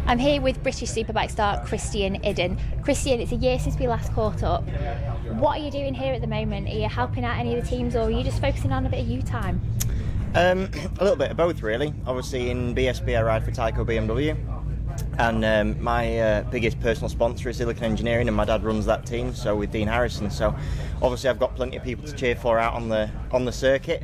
I'm here with British Superbike star Christian Iddon. Christian, it's a year since we last caught up. What are you doing here at the moment? Are you helping out any of the teams, or are you just focusing on a bit of you time? A little bit of both, really. Obviously in BSB I ride for Tyco BMW, and my biggest personal sponsor is Silicon Engineering, and my dad runs that team, so with Dean Harrison. So obviously I've got plenty of people to cheer for out on the circuit.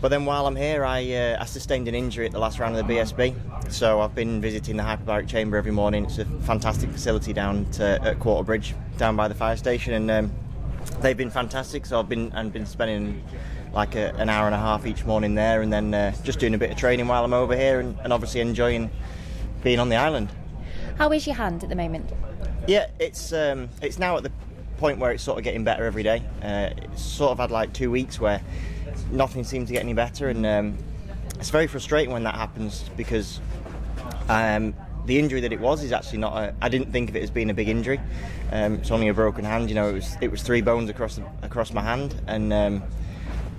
But then while I'm here, I sustained an injury at the last round of the BSB, so I've been visiting the hyperbaric chamber every morning. It's a fantastic facility down at Quarterbridge, down by the fire station, and they've been fantastic. So I've been spending like an hour and a half each morning there, and then just doing a bit of training while I'm over here, and obviously enjoying being on the island. How is your hand at the moment? Yeah, it's now at the point where it's sort of getting better every day. It's sort of had like 2 weeks where nothing seemed to get any better, and it's very frustrating when that happens, because the injury that it was is actually not I didn't think of it as being a big injury. It's only a broken hand, you know. It was 3 bones across my hand, and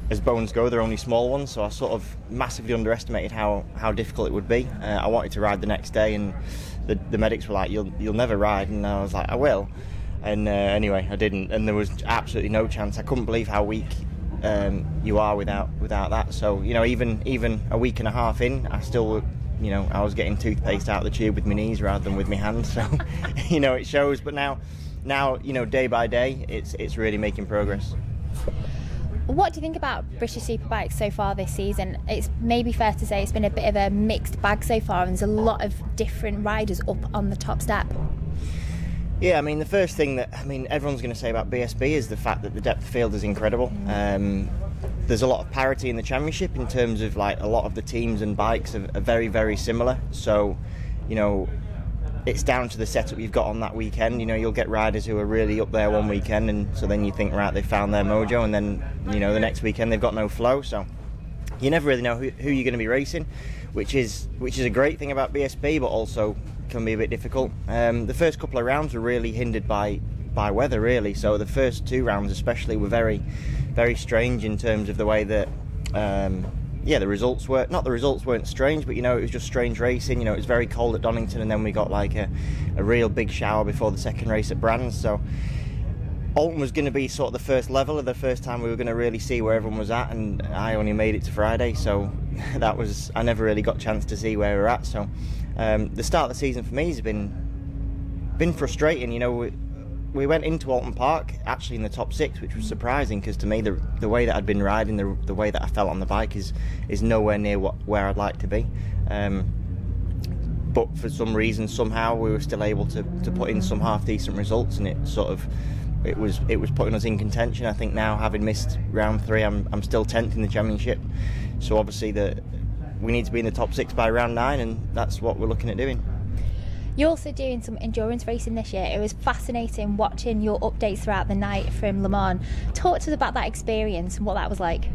as bones go, they're only small ones, so I sort of massively underestimated how difficult it would be. I wanted to ride the next day, and the medics were like, you'll never ride, and I was like, I will. And anyway, I didn't, and there was absolutely no chance. I couldn't believe how weak you are without that. So, you know, even a week and a half in, I still, you know, I was getting toothpaste out of the tube with my knees rather than with my hands. So, you know, it shows. But now, you know, day by day, it's really making progress. What do you think about British Superbikes so far this season? It's maybe fair to say it's been a bit of a mixed bag so far, and there's a lot of different riders up on the top step. Yeah, I mean, the first thing that everyone's going to say about BSB is the fact that the depth of field is incredible. There's a lot of parity in the championship in terms of, like, a lot of the teams and bikes are very, very similar. So, you know, it's down to the setup you've got on that weekend. You know, you'll get riders who are really up there one weekend, and so then you think, right, they've found their mojo, and then, you know, the next weekend they've got no flow. So you never really know who you're going to be racing, which is a great thing about BSB, but also can be a bit difficult. The first couple of rounds were really hindered by weather, really. So the first 2 rounds especially were very, very strange in terms of the way that the results weren't strange, but, you know, it was just strange racing. You know, it was very cold at Donington, and then we got like a real big shower before the second race at Brands. So Alton was going to be sort of the first level of the first time we were going to really see where everyone was at, and I only made it to Friday, so I never really got a chance to see where we're at. So the start of the season for me has been frustrating. You know, we went into Alton Park actually in the top 6, which was surprising, because to me the way that I'd been riding, the way that I felt on the bike is nowhere near where I'd like to be. But for some reason, somehow we were still able to put in some half decent results, and it was putting us in contention. I think now, having missed round 3, I'm still 10th in the championship. So obviously we need to be in the top 6 by round 9, and that's what we're looking at doing. You're also doing some endurance racing this year. It was fascinating watching your updates throughout the night from Le Mans. Talk to us about that experience and what that was like.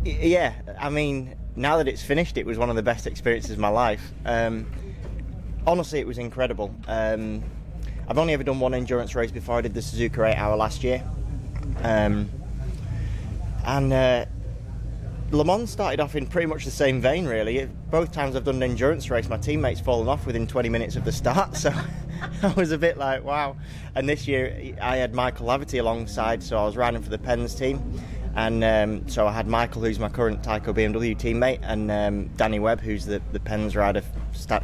Yeah, I mean, now that it's finished, it was one of the best experiences of my life. Honestly, it was incredible. I've only ever done one endurance race before. I did the Suzuka 8 Hour last year. Le Mans started off in pretty much the same vein, really. Both times I've done an endurance race, my teammates fallen off within 20 minutes of the start, so I was a bit like, wow. And this year I had Michael Laverty alongside, so I was riding for the Pens team, and so I had Michael, who's my current Tyco BMW teammate, and Danny Webb, who's the Pens rider,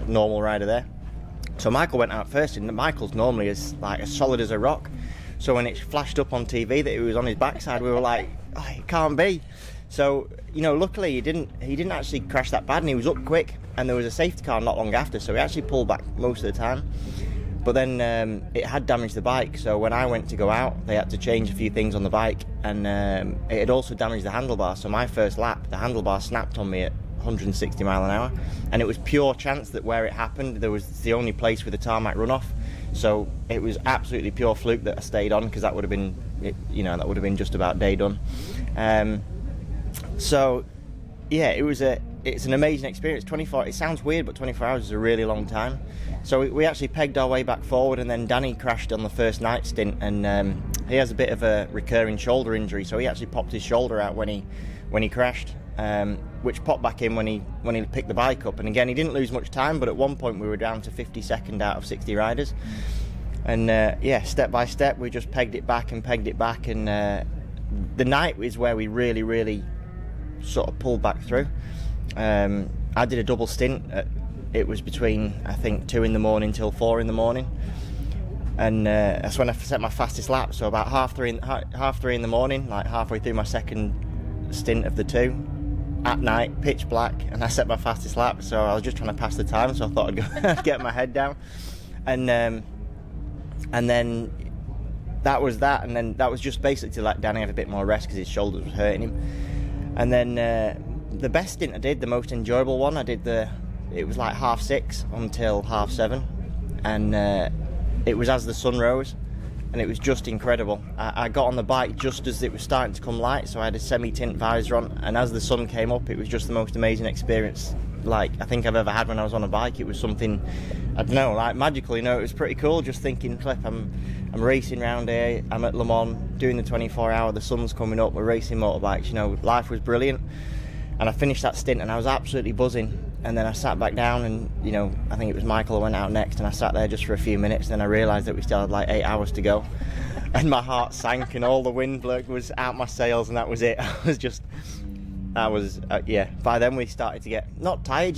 normal rider there. So Michael went out first, and Michael's normally as solid as a rock. So when it flashed up on TV that he was on his backside, we were like, oh, it can't be. So, you know, luckily he didn't actually crash that bad, and he was up quick, and there was a safety car not long after, so he actually pulled back most of the time. But then it had damaged the bike, so when I went to go out, they had to change a few things on the bike, and it had also damaged the handlebar. So my first lap, the handlebar snapped on me at 160 mile an hour, and it was pure chance that where it happened, there was the only place with a tarmac runoff. So it was absolutely pure fluke that I stayed on, because that would have been, you know, that would have been just about day done. So yeah, it's an amazing experience. 24, it sounds weird, but 24 hours is a really long time. So we actually pegged our way back forward, and then Danny crashed on the first night stint, and he has a bit of a recurring shoulder injury, so he actually popped his shoulder out when he crashed. which popped back in when he picked the bike up. And again, he didn't lose much time, but at one point we were down to 52nd out of 60 riders. And yeah, step by step we just pegged it back, and the night is where we really sort of pulled back through. I did a double stint. It was between, I think, 2 in the morning till 4 in the morning, and that's when I set my fastest lap. So about half three in the morning, like halfway through my second stint of the 2, at night, pitch black, and I set my fastest lap. So I was just trying to pass the time, so I thought I'd go get my head down, and then that was that, and then that was just basically to let Danny have a bit more rest because his shoulders were hurting him. And then the best stint I did, the most enjoyable one, it was like 6:30 until 7:30, and it was as the sun rose, and it was just incredible. I got on the bike just as it was starting to come light, so I had a semi-tint visor on, and as the sun came up, it was just the most amazing experience like I think I've ever had when I was on a bike. It was something, I don't know, like magical, you know. It was pretty cool just thinking, flip, I'm racing around here, I'm at Le Mans doing the 24-hour, the sun's coming up, we're racing motorbikes, you know. Life was brilliant. And I finished that stint and I was absolutely buzzing, and then I sat back down, and you know, I think it was Michael who went out next, and I sat there just for a few minutes, and then I realised that we still had like 8 hours to go, and my heart sank and all the wind was out my sails, and that was it. Yeah, by then we started to get not tired.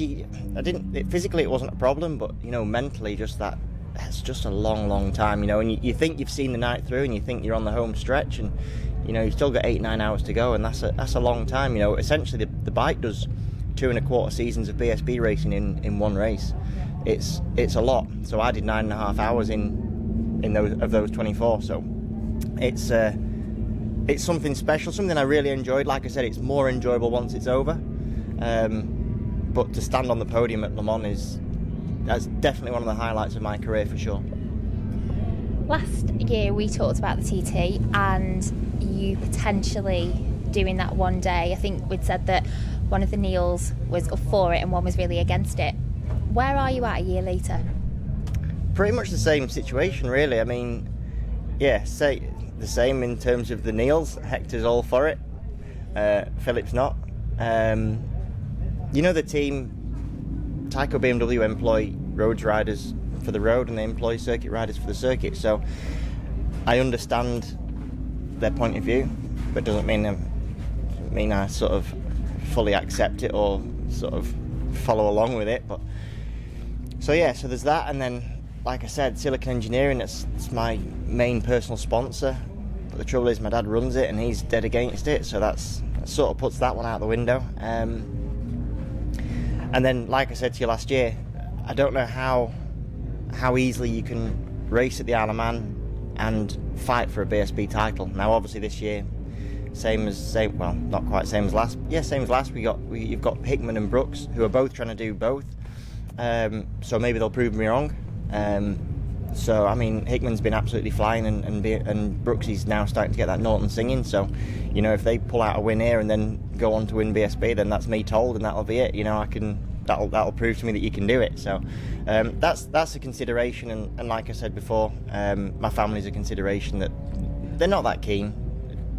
Physically it wasn't a problem, but you know, mentally, just that, it's just a long time, you know. And you think you've seen the night through, and you think you're on the home stretch, and you know, you've still got 8-9 hours to go, and that's a long time, you know. Essentially the bike does 2.25 seasons of BSB racing in one race. It's a lot. So I did 9.5 hours in those 24. So it's something special, something I really enjoyed. Like I said, it's more enjoyable once it's over. But to stand on the podium at Le Mans that's definitely one of the highlights of my career for sure. Last year we talked about the TT and you potentially doing that one day. I think we'd said that one of the Neils was up for it and one was really against it. Where are you at a year later? Pretty much the same situation, really. I mean, yeah, say the same in terms of the Neils. Hector's all for it. Philip's not. You know, the team, Tyco BMW employ roads riders for the road and they employ circuit riders for the circuit. So I understand their point of view, but doesn't mean I sort of fully accept it or sort of follow along with it. But so yeah, so there's that, and then like I said, Silicon Engineering, it's my main personal sponsor, but the trouble is my dad runs it and he's dead against it, so that sort of puts that one out the window. And then like I said to you last year, I don't know how easily you can race at the Isle of Man and fight for a BSB title. Now obviously this year, well, not quite same as last. Yeah, same as last. You've got Hickman and Brooks, who are both trying to do both. So maybe they'll prove me wrong. So I mean, Hickman's been absolutely flying, and Brooks is now starting to get that Norton singing. So, you know, if they pull out a win here and then go on to win BSB, then that's me told, and that'll be it. You know, that'll prove to me that you can do it. So that's a consideration, and like I said before, my family's a consideration that they're not that keen,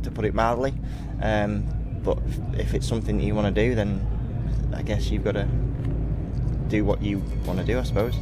to put it mildly. But if it's something that you want to do, then I guess you've got to do what you want to do, I suppose.